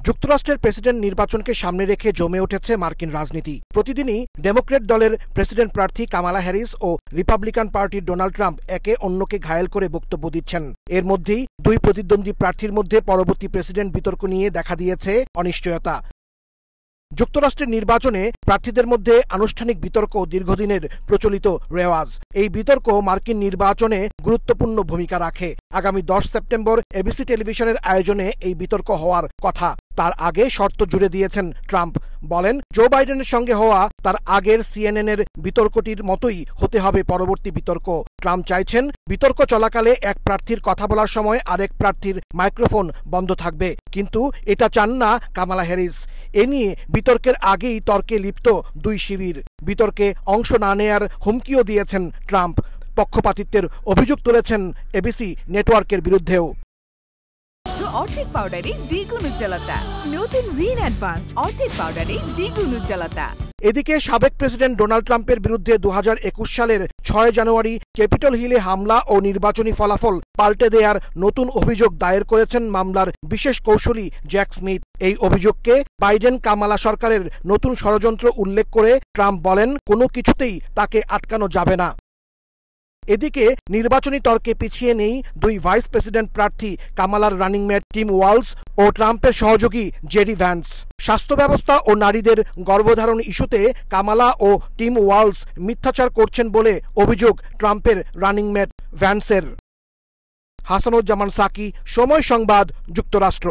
যুক্তরাষ্ট্রের প্রেসিডেন্ট নির্বাচনকে সামনে রেখে জমে উঠেছে মার্কিন রাজনীতি। প্রতিদিনই ডেমোক্র্যাট দলের প্রেসিডেন্ট প্রার্থী কামালা হ্যারিস ও রিপাবলিকান পার্টির ডোনাল্ড ট্রাম্প একে অন্যকে ঘায়েল করে বক্তব্য দিচ্ছেন। এর মধ্যেই দুই প্রতিদ্বন্দ্বী প্রার্থীর মধ্যে পরবর্তী প্রেসিডেন্ট বিতর্ক নিয়ে দেখা দিয়েছে অনিশ্চয়তা। যুক্তরাষ্ট্রের নির্বাচনে প্রার্থীদের মধ্যে আনুষ্ঠানিক বিতর্ক দীর্ঘদিনের প্রচলিত রেওয়াজ। এই বিতর্ক মার্কিন নির্বাচনে গুরুত্বপূর্ণ ভূমিকা রাখে। আগামী 10 সেপ্টেম্বর এবিসি টেলিভিশনের আয়োজনে এই বিতর্ক হওয়ার কথা। তার আগে শর্ত জুড়ে দিয়েছেন ট্রাম্প। বলেন, জো বাইডেনের সঙ্গে হওয়া তার আগের সিএনএনের বিতর্কটির মতোই হতে হবে পরবর্তী বিতর্ক। ট্রাম্প চাইছেন বিতর্ক চলাকালে এক প্রার্থীর কথা বলার সময় আরেক প্রার্থীর মাইক্রোফোন বন্ধ থাকবে, কিন্তু এটা চান না কামালা হ্যারিস। এ নিয়ে বিতর্কের আগেই তর্কে লিপ্ত দুই শিবির। বিতর্কে অংশ না নেয়ার হুমকিও দিয়েছেন ট্রাম্প। পক্ষপাতিত্বের অভিযোগ তুলেছেন এবিসি নেটওয়ার্কের বিরুদ্ধেও। অর্ধেক পাউডারে দ্বিগুণ উজ্জ্বলতা। নতুন রিন অ্যাডভান্সড অর্ধেক পাউডারে দ্বিগুণ উজ্জ্বলতা। এদিকে সাবেক প্রেসিডেন্ট ডোনাল্ড ট্রাম্পের বিরুদ্ধে 2021 সালের 6 জানুয়ারি ক্যাপিটল হিলে হামলা ও নির্বাচনী ফলাফল পাল্টে দেওয়ার নতুন অভিযোগ দায়ের করেছেন মামলার বিশেষ কৌঁসুলি জ্যাক স্মিথ। এই অভিযোগকে বাইডেন কামালা সরকারের নতুন ষড়যন্ত্র উল্লেখ করে ট্রাম্প বলেন, কোনো কিছুতেই তাকে আটকানো যাবে না। এদিকে নির্বাচনী তর্কে পিছিয়ে নেই দুই ভাইস প্রেসিডেন্ট প্রার্থী কামালার রানিং মেট টিম ওয়ালস ও ট্রাম্পের সহযোগী জেডি ভ্যান্স। স্বাস্থ্য ব্যবস্থা ও নারীদের গর্ভধারণ ইস্যুতে কামালা ও টিম ওয়ালস মিথ্যাচার করছেন বলে অভিযোগ ট্রাম্পের রানিং মেট ভ্যান্সের। হাসানুজ্জামান সাকি, সময় সংবাদ, যুক্তরাষ্ট্র।